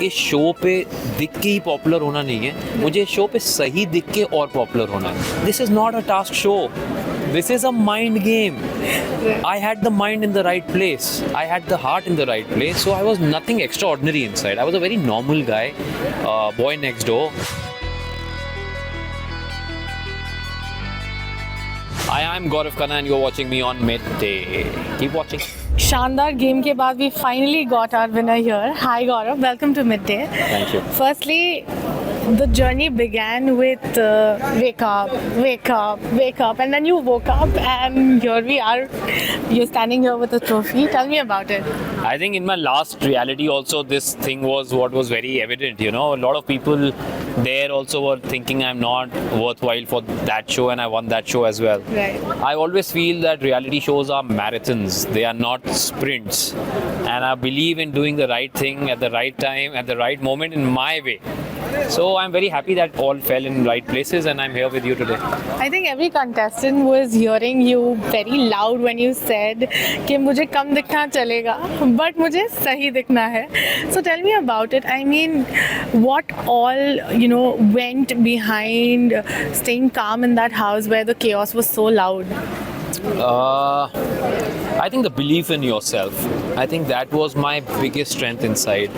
इस शो पे दिख के ही पॉपुलर होना नहीं है, मुझे इस शो पे सही दिख के और पॉपुलर होना है. This is not a task show. This is a mind game. I had the mind in the right place. I had the heart in the right place. So I was nothing extraordinary inside. I was a very normal guy, boy next door. Hi, I'm Gaurav Khanna and you're watching me on Midday. Keep watching. शानदार game के बाद we finally got our winner here. Hi Gaurav, welcome to Midday. Thank you. Firstly, the journey began with wake up, wake up, wake up, and then you woke up and here we are. You're standing here with a trophy. Tell me about it. I think in my last reality also this thing was what was very evident, you know. A lot of people there also were thinking I'm not worthwhile for that show and I won that show as well. Right. I always feel that reality shows are marathons. They are not sprints. And I believe in doing the right thing at the right time, at the right moment in my way. So I'm very happy that all fell in right places and I'm here with you today. I think every contestant was hearing you very loud when you said कि मुझे कम दिखना चलेगा but मुझे सही दिखना है. So tell me about it. I mean, what all went behind staying calm in that house where the chaos was so loud? I think the belief in yourself. I think that was my biggest strength inside.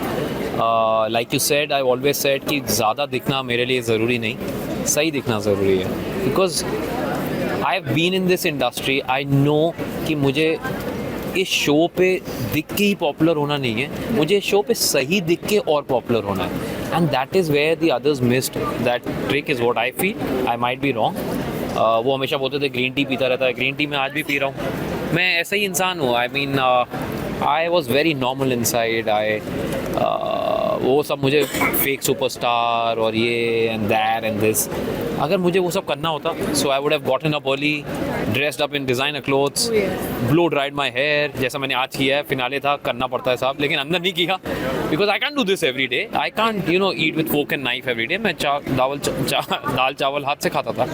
Like you said, I've always said कि ज़्यादा दिखना मेरे लिए ज़रूरी नहीं, सही दिखना ज़रूरी है. Because I've been in this industry, I know कि मुझे इस शो पे दिख के ही पॉपुलर होना नहीं है, मुझे इस शो पे सही दिख के और पॉपुलर होना है. And that is where the others missed that trick is what I feel. I might be wrong. वो हमेशा बोलते थे ग्रीन टी पीता रहता है, ग्रीन टी मैं आज भी पी रहा हूँ. मैं ऐसा ही इंसान हूँ. I mean I was very normal inside. वो सब मुझे फेक सुपरस्टार और ये एंड दैट एंड दिस, अगर मुझे वो सब करना होता so I would have gotten up early, dressed up in designer clothes, blow dried my hair जैसा मैंने आज किया है. फिनाले था, करना पड़ता है साहब, लेकिन अंदर नहीं किया because I can do this every day. I can't eat with fork and knife every day. मैं दाल चावल हाथ से खाता था,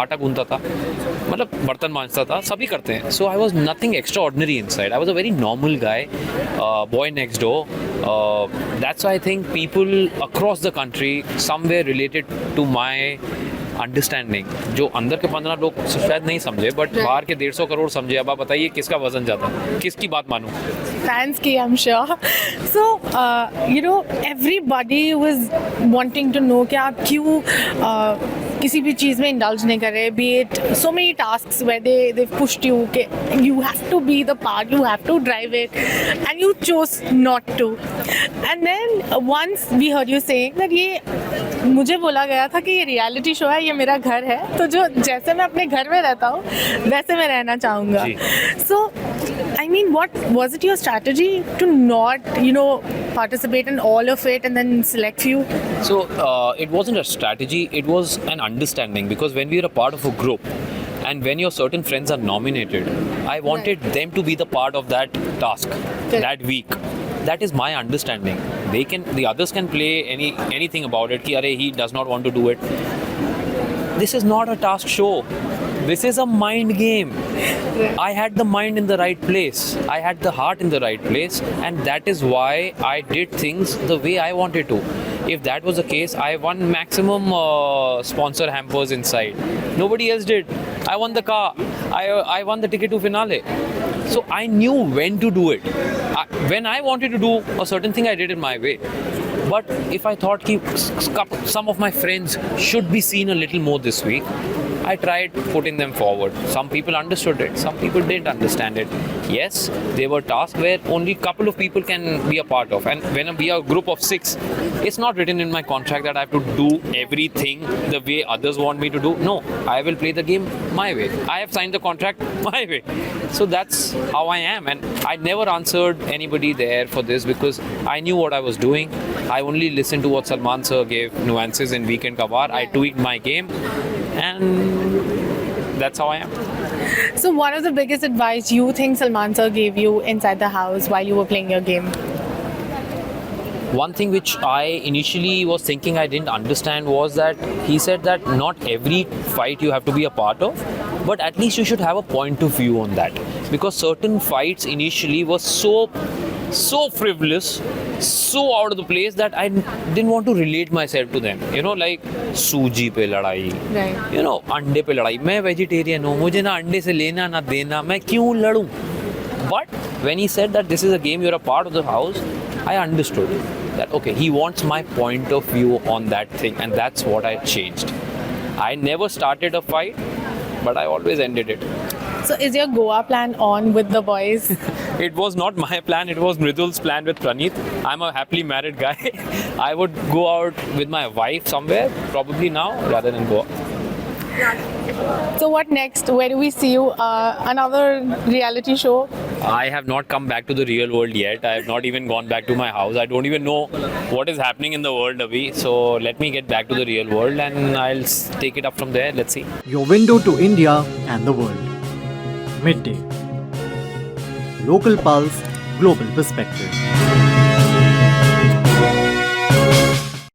आटा गूंथता था, मतलब बर्तन मांजता था, सभी करते हैं. So I was nothing extraordinary inside. I was a very normal guy, boy next door. That's why I think people across the country somewhere related to my understanding. जो अंदर के 15 लोग शायद नहीं समझे बट बाहर के 150 करोड़ समझे. अब आप बताइए किसका वजन ज़्यादा, किसकी बात मानूं? Fans की, I'm sure. So, everybody was wanting to know कि आप क्यों किसी भी चीज़ में इंडल्ज नहीं कर रहे. Be it so many tasks where they pushed you कि you have to be the part, you have to drive it, and you chose not to. And then once we heard you saying that ये मुझे बोला गया था कि ये reality show है, ये मेरा घर है, तो जो जैसे मैं अपने घर में रहता हूँ वैसे मैं रहना चाहूँगा. So, I mean, what was it your strategy to not, participate in all of it and then select you? So, it wasn't a strategy, it was an understanding, because when we are a part of a group and when your certain friends are nominated, I wanted them to be the part of that task, that week. That is my understanding. The others can play anything about it. Ki, Arey, he does not want to do it. This is not a task show. This is a mind game. I had the mind in the right place. I had the heart in the right place, and that is why I did things the way I wanted to. If that was the case, I won maximum sponsor hampers inside. Nobody else did. I won the car. I won the ticket to finale. So I knew when to do it. When I wanted to do a certain thing, I did it my way. But if I thought some of my friends should be seen a little more this week, I tried putting them forward. Some people understood it, some people didn't understand it. Yes, there were tasks where only a couple of people can be a part of. And when we are a group of 6, it's not written in my contract that I have to do everything the way others want me to do. No, I will play the game my way. I have signed the contract my way. So that's how I am. And I never answered anybody there for this because I knew what I was doing. I only listened to what Salman sir gave nuances in Weekend Kabar. I tweaked my game. And that's how I am. So what was the biggest advice you think Salman sir gave you inside the house while you were playing your game? One thing which I initially was thinking I didn't understand was that he said that not every fight you have to be a part of, but at least you should have a point of view on that. Because certain fights initially were so so frivolous, so out of the place that I didn't want to relate myself to them. You know, like सूजी पे लड़ाई, Right. you know, अंडे पे लड़ाई. मैं vegetarian हूँ, मुझे ना अंडे से लेना ना देना, मैं क्यों लड़ूं? But when he said that this is a game, you're a part of the house, I understood that okay, he wants my point of view on that thing, and that's what I changed. I never started a fight, but I always ended it. So is your Goa plan on with the boys? It was not my plan, it was Mridul's plan with Praneeth. I'm a happily married guy. I would go out with my wife somewhere, probably now, rather than Goa. So what next? Where do we see you? Another reality show? I have not come back to the real world yet. I have not even gone back to my house. I don't even know what is happening in the world, Abhi. So let me get back to the real world and I'll take it up from there. Let's see. Your window to India and the world. Midday. Local Pulse, Global Perspective.